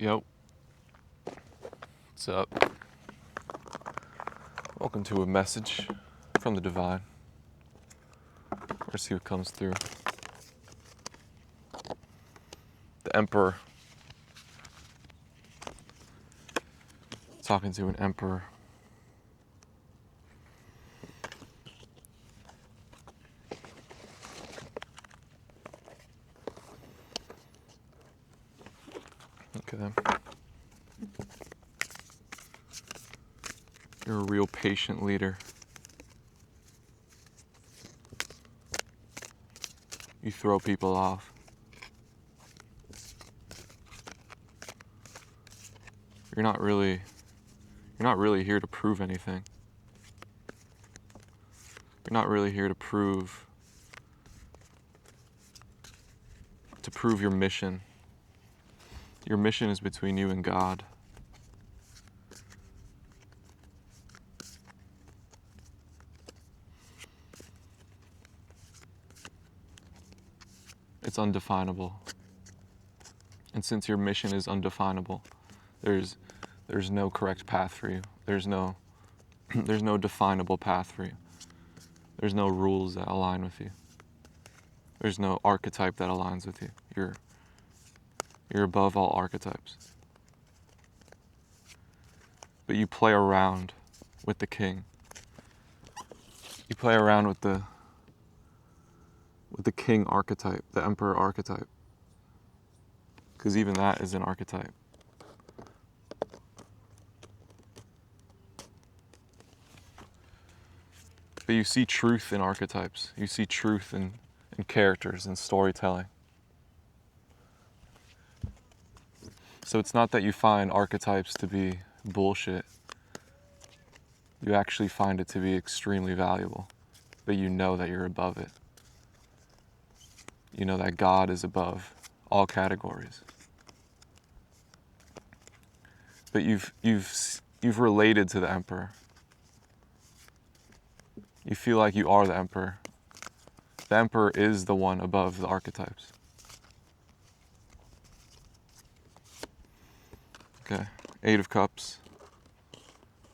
Yo, what's up? Welcome to a message from the divine. Let's see what comes through. The emperor. Talking to an emperor. Okay. You're a real patient leader. You throw people off. You're not really here to prove anything. You're not really here to prove your mission. Your mission is between you and God. It's undefinable. And since your mission is undefinable, there's no correct path for you. There's no definable path for you. There's no rules that align with you. There's no archetype that aligns with you. You're above all archetypes. But you play around with the king. You play around with the king archetype, the emperor archetype. Because even that is an archetype. But you see truth in archetypes. You see truth in characters and storytelling. So it's not that you find archetypes to be bullshit. You actually find it to be extremely valuable. But you know that you're above it. You know that God is above all categories. But you've related to the emperor. You feel like you are the emperor. The emperor is the one above the archetypes. Okay, 8 of Cups,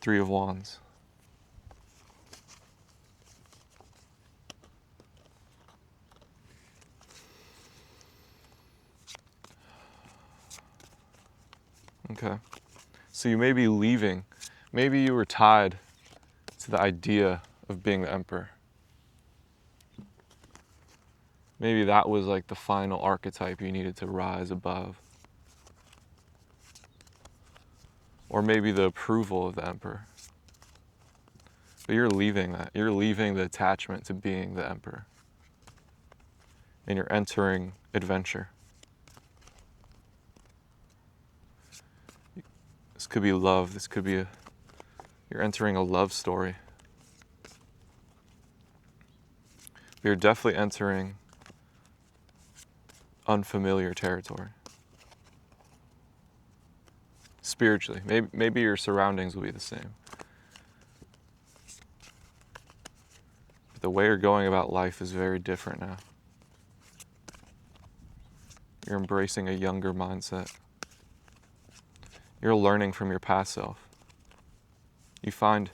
3 of Wands. Okay, so you may be leaving. Maybe you were tied to the idea of being the emperor. Maybe that was like the final archetype you needed to rise above. Or maybe the approval of the emperor. But you're leaving that. You're leaving the attachment to being the emperor. And you're entering adventure. This could be love. This could be you're entering a love story. You're definitely entering unfamiliar territory. Spiritually. Maybe your surroundings will be the same. But the way you're going about life is very different now. You're embracing a younger mindset. You're learning from your past self. You find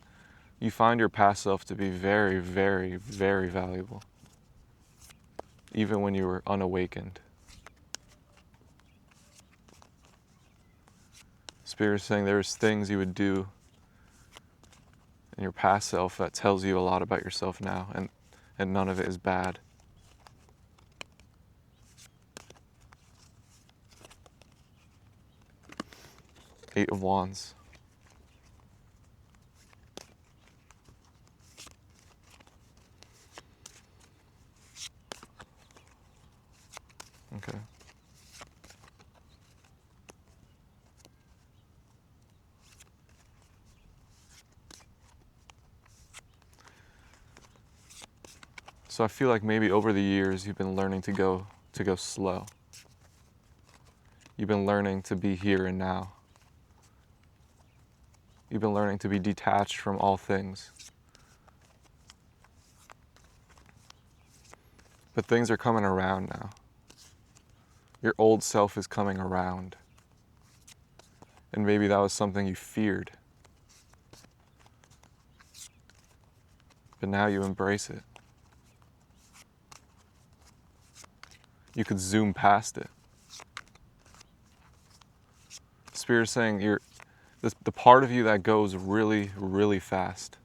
your past self to be very, very, very valuable. Even when you were unawakened. Spirit is saying there's things you would do in your past self that tells you a lot about yourself now, and none of it is bad. Eight of Wands. Okay. So I feel like maybe over the years you've been learning to go slow. You've been learning to be here and now. You've been learning to be detached from all things. But things are coming around now. Your old self is coming around. And maybe that was something you feared. But now you embrace it. You could zoom past it. Spirit is saying the part of you that goes really, really fast.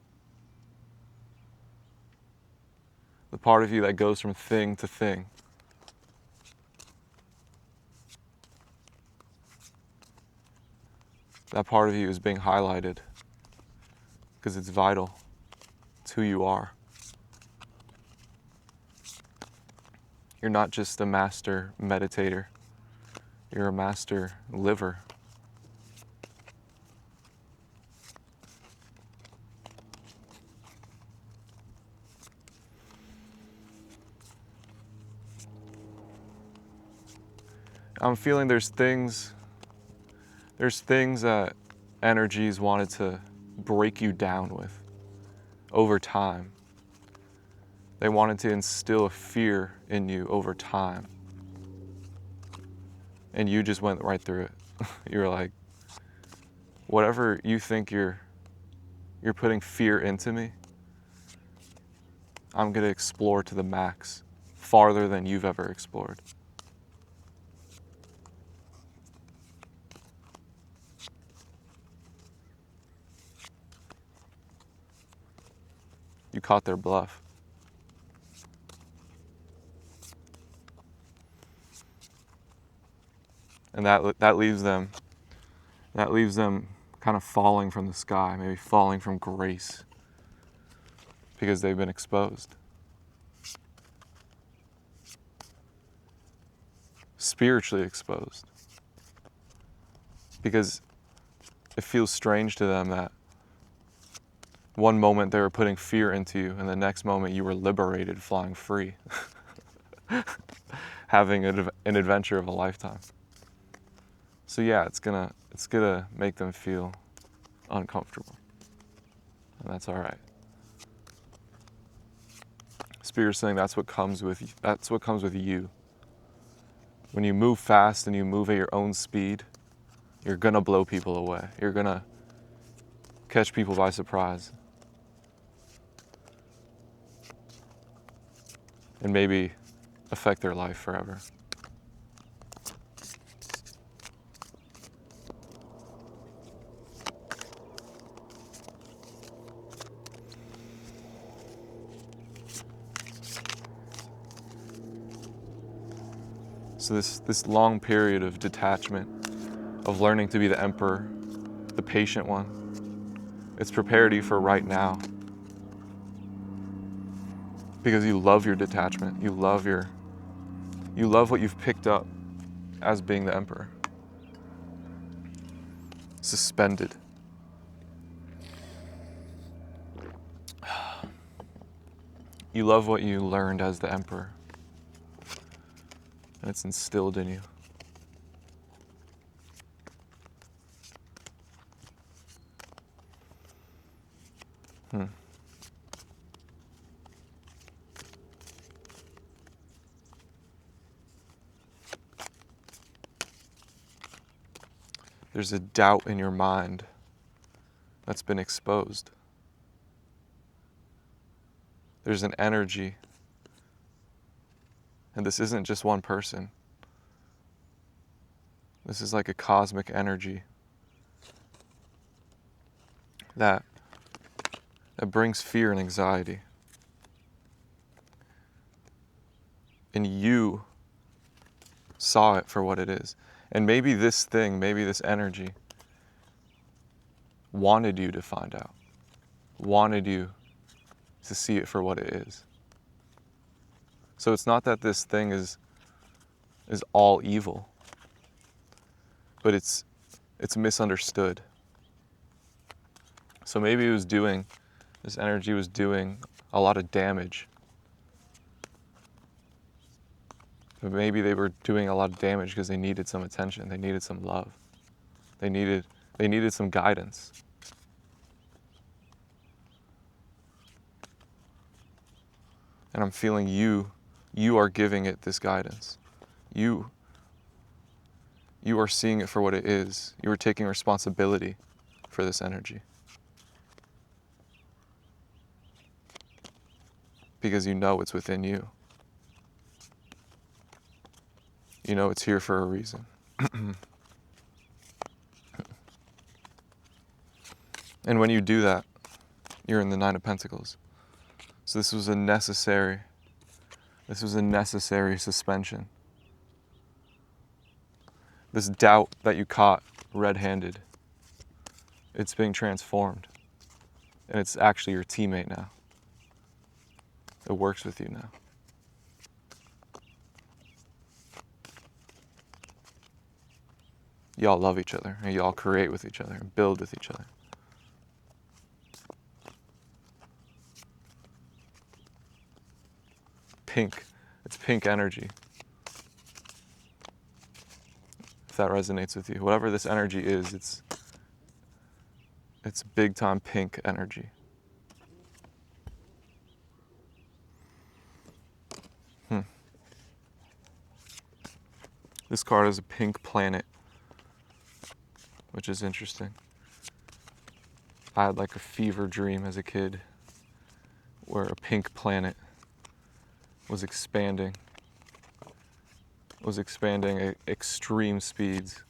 The part of you that goes from thing to thing. That part of you is being highlighted because it's vital. It's who you are. You're not just a master meditator. You're a master liver. I'm feeling there's things that energies wanted to break you down with over time. They wanted to instill a fear in you over time. And you just went right through it. You were like, whatever you think you're putting fear into me, I'm going to explore to the max, farther than you've ever explored. You caught their bluff. And that leaves them kind of falling from the sky, maybe falling from grace, because they've been exposed. Spiritually exposed. Because it feels strange to them that one moment they were putting fear into you, and the next moment you were liberated, flying free, having an adventure of a lifetime. So yeah, it's gonna make them feel uncomfortable, and that's all right. Spirit's saying that's what comes with you. When you move fast and you move at your own speed, you're gonna blow people away. You're gonna catch people by surprise. And maybe affect their life forever. So this long period of detachment, of learning to be the emperor, the patient one, it's prepared you for right now. Because you love your detachment. You love what you've picked up as being the emperor. Suspended. You love what you learned as the emperor. And it's instilled in you. There's a doubt in your mind that's been exposed. There's an energy. And this isn't just one person. This is like a cosmic energy that brings fear and anxiety. And you saw it for what it is. And maybe this energy wanted you to find out, wanted you to see it for what it is. So it's not that this thing is all evil, but it's misunderstood. So maybe this energy was doing a lot of damage. But maybe they were doing a lot of damage because they needed some attention, they needed some love. They needed some guidance. And I'm feeling you are giving it this guidance. You you are seeing it for what it is. You are taking responsibility for this energy. Because you know it's within you. You know it's here for a reason. And when you do that, you're in the Nine of Pentacles. So this was a necessary suspension. This doubt that you caught red-handed, it's being transformed. And it's actually your teammate now. It works with you now. Y'all love each other, and y'all create with each other, and build with each other. Pink. It's pink energy. If that resonates with you. Whatever this energy is, it's big time pink energy. This card is a pink planet, which is interesting. I had like a fever dream as a kid where a pink planet was expanding at extreme speeds,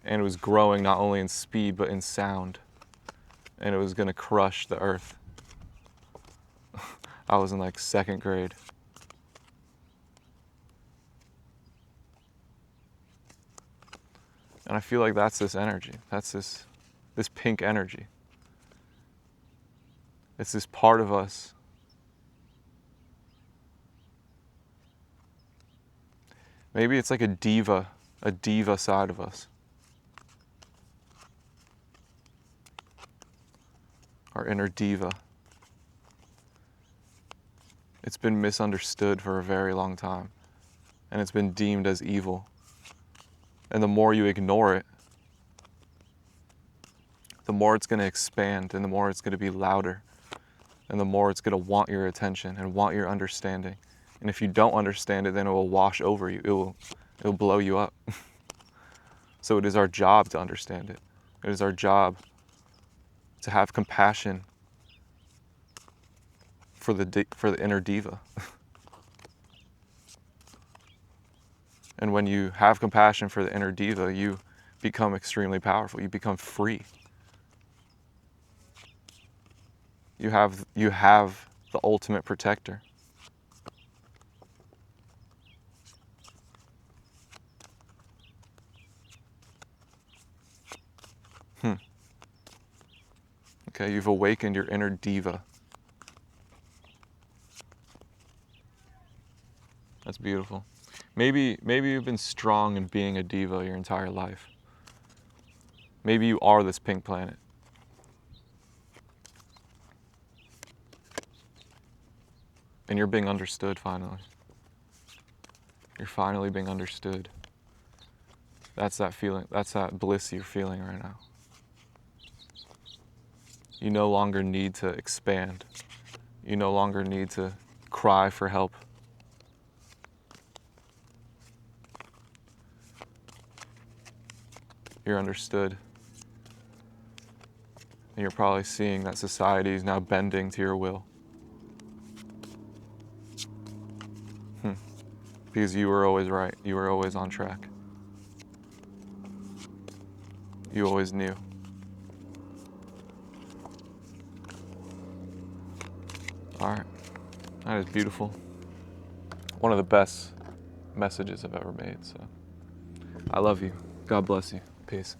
and it was growing not only in speed but in sound, and it was going to crush the earth. I was in like second grade. And I feel like that's this energy. That's this pink energy. It's this part of us. Maybe it's like a diva side of us. Our inner diva. It's been misunderstood for a very long time, and it's been deemed as evil. And the more you ignore it, the more it's going to expand, and the more it's going to be louder, and the more it's going to want your attention and want your understanding. And if you don't understand it, then it will wash over you. It will blow you up. So it is our job to understand it. It is our job to have compassion for the inner diva. And when you have compassion for the inner diva, you become extremely powerful. You become free. You have the ultimate protector. Okay, you've awakened your inner diva. That's beautiful. Maybe you've been strong in being a diva your entire life. Maybe you are this pink planet. And you're being understood finally. You're finally being understood. That's that feeling, that's that bliss you're feeling right now. You no longer need to expand. You no longer need to cry for help. You're understood. And you're probably seeing that society is now bending to your will. Because you were always right. You were always on track. You always knew. All right. That is beautiful. One of the best messages I've ever made. So I love you. God bless you. Peace.